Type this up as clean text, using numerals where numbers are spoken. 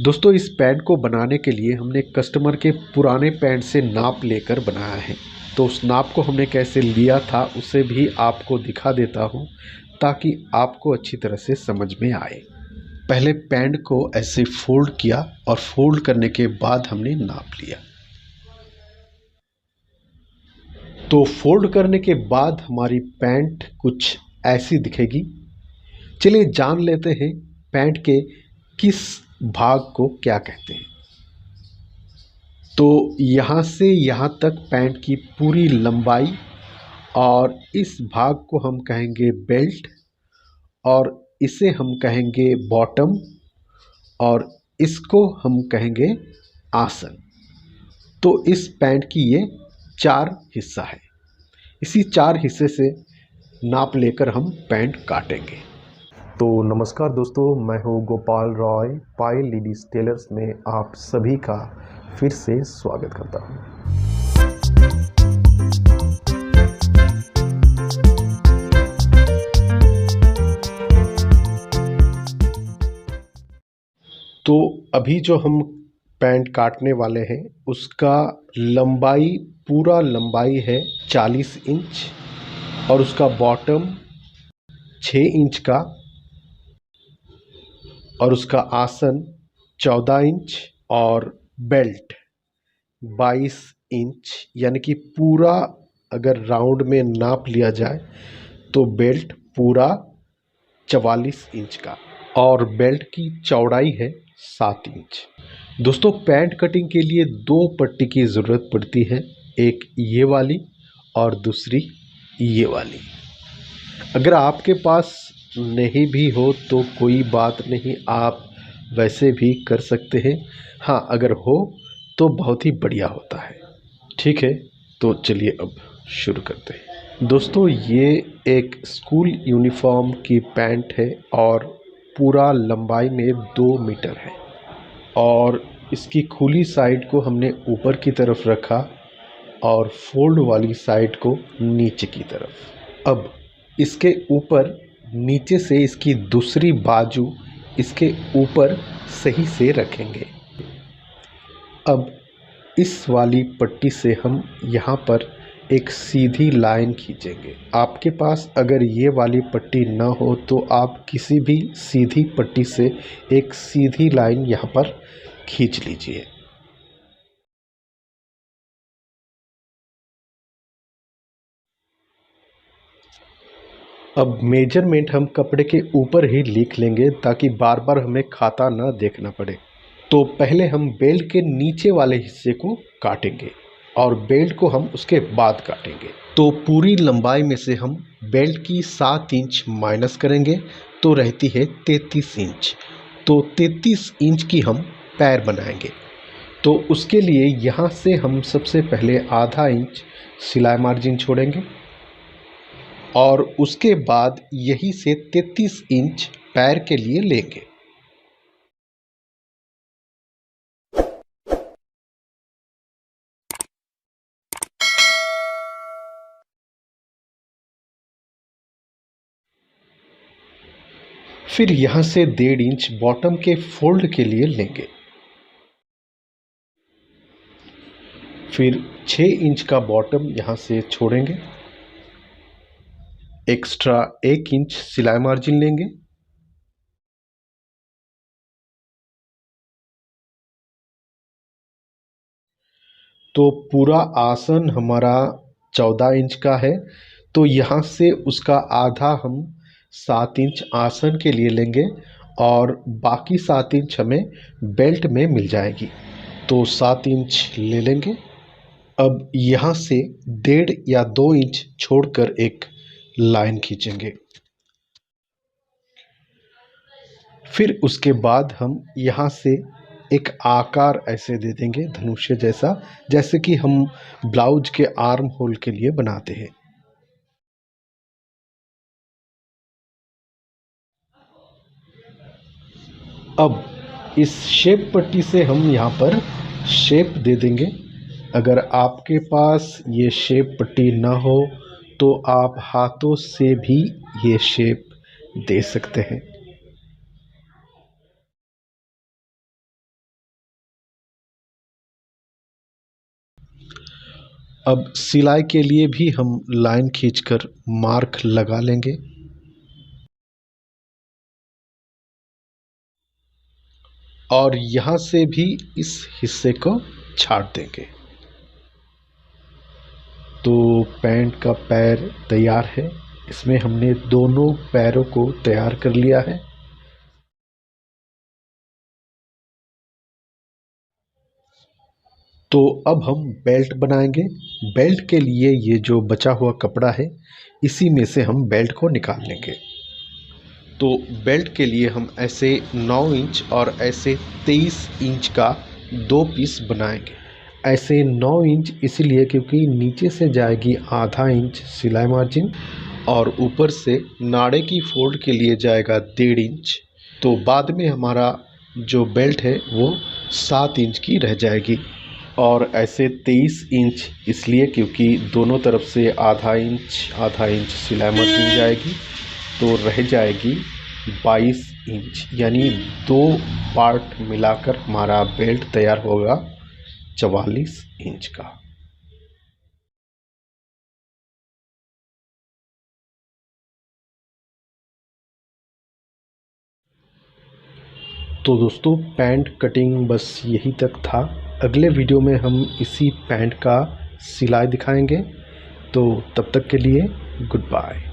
दोस्तों इस पैंट को बनाने के लिए हमने कस्टमर के पुराने पैंट से नाप लेकर बनाया है। तो उस नाप को हमने कैसे लिया था उसे भी आपको दिखा देता हूँ ताकि आपको अच्छी तरह से समझ में आए। पहले पैंट को ऐसे फोल्ड किया और फोल्ड करने के बाद हमने नाप लिया। तो फोल्ड करने के बाद हमारी पैंट कुछ ऐसी दिखेगी। चलिए जान लेते हैं पैंट के किस भाग को क्या कहते हैं। तो यहाँ से यहाँ तक पैंट की पूरी लंबाई और इस भाग को हम कहेंगे बेल्ट और इसे हम कहेंगे बॉटम और इसको हम कहेंगे आसन। तो इस पैंट की ये 4 हिस्सा है। इसी 4 हिस्से से नाप लेकर हम पैंट काटेंगे। तो नमस्कार दोस्तों, मैं हूँ गोपाल रॉय। पायल लेडीज टेलर्स में आप सभी का फिर से स्वागत करता हूँ। तो अभी जो हम पैंट काटने वाले हैं उसका लंबाई, पूरा लंबाई है 40 इंच और उसका बॉटम 6 इंच का और उसका आसन 14 इंच और बेल्ट 22 इंच, यानी कि पूरा अगर राउंड में नाप लिया जाए तो बेल्ट पूरा 44 इंच का और बेल्ट की चौड़ाई है 7 इंच। दोस्तों पैंट कटिंग के लिए 2 पट्टी की ज़रूरत पड़ती है, एक ये वाली और दूसरी ये वाली। अगर आपके पास नहीं भी हो तो कोई बात नहीं, आप वैसे भी कर सकते हैं। हाँ, अगर हो तो बहुत ही बढ़िया होता है। ठीक है, तो चलिए अब शुरू करते हैं। दोस्तों ये एक स्कूल यूनिफॉर्म की पैंट है और पूरा लंबाई में 2 मीटर है और इसकी खुली साइड को हमने ऊपर की तरफ रखा और फोल्ड वाली साइड को नीचे की तरफ। अब इसके ऊपर नीचे से इसकी दूसरी बाजू इसके ऊपर सही से रखेंगे। अब इस वाली पट्टी से हम यहाँ पर एक सीधी लाइन खींचेंगे। आपके पास अगर ये वाली पट्टी ना हो तो आप किसी भी सीधी पट्टी से एक सीधी लाइन यहाँ पर खींच लीजिए। अब मेजरमेंट हम कपड़े के ऊपर ही लिख लेंगे ताकि बार बार हमें खाता ना देखना पड़े। तो पहले हम बेल्ट के नीचे वाले हिस्से को काटेंगे और बेल्ट को हम उसके बाद काटेंगे। तो पूरी लंबाई में से हम बेल्ट की 7 इंच माइनस करेंगे तो रहती है 33 इंच। तो 33 इंच की हम पैर बनाएंगे। तो उसके लिए यहाँ से हम सबसे पहले आधा इंच सिलाई मार्जिन छोड़ेंगे और उसके बाद यहीं से 33 इंच पैर के लिए लेंगे। फिर यहाँ से 1.5 इंच बॉटम के फोल्ड के लिए लेंगे। फिर 6 इंच का बॉटम यहाँ से छोड़ेंगे। एक्स्ट्रा 1 इंच सिलाई मार्जिन लेंगे। तो पूरा आसन हमारा 14 इंच का है, तो यहाँ से उसका आधा हम 7 इंच आसन के लिए लेंगे और बाकी 7 इंच हमें बेल्ट में मिल जाएगी। तो 7 इंच ले लेंगे। अब यहाँ से 1.5 या 2 इंच छोड़कर एक लाइन खींचेंगे। फिर उसके बाद हम यहाँ से एक आकार ऐसे दे देंगे धनुष्य जैसा, जैसे कि हम ब्लाउज के आर्म होल के लिए बनाते हैं। अब इस शेप पट्टी से हम यहाँ पर शेप दे देंगे। अगर आपके पास ये शेप पट्टी ना हो तो आप हाथों से भी ये शेप दे सकते हैं। अब सिलाई के लिए भी हम लाइन खींचकर मार्क लगा लेंगे। और यहाँ से भी इस हिस्से को छाट देंगे। तो पैंट का पैर तैयार है। इसमें हमने दोनों पैरों को तैयार कर लिया है। तो अब हम बेल्ट बनाएंगे। बेल्ट के लिए ये जो बचा हुआ कपड़ा है, इसी में से हम बेल्ट को निकाल लेंगे। तो बेल्ट के लिए हम ऐसे 9 इंच और ऐसे 23 इंच का 2 पीस बनाएंगे। ऐसे 9 इंच इसलिए क्योंकि नीचे से जाएगी आधा इंच सिलाई मार्जिन और ऊपर से नाड़े की फोल्ड के लिए जाएगा 1.5 इंच। तो बाद में हमारा जो बेल्ट है वो 7 इंच की रह जाएगी। और ऐसे 23 इंच इसलिए क्योंकि दोनों तरफ से आधा इंच सिलाई मार्जिन जाएगी, तो रह जाएगी 22 इंच। यानी 2 पार्ट मिलाकर हमारा बेल्ट तैयार होगा 44 इंच का। तो दोस्तों पैंट कटिंग बस यही तक था। अगले वीडियो में हम इसी पैंट का सिलाई दिखाएंगे। तो तब तक के लिए गुड बाय।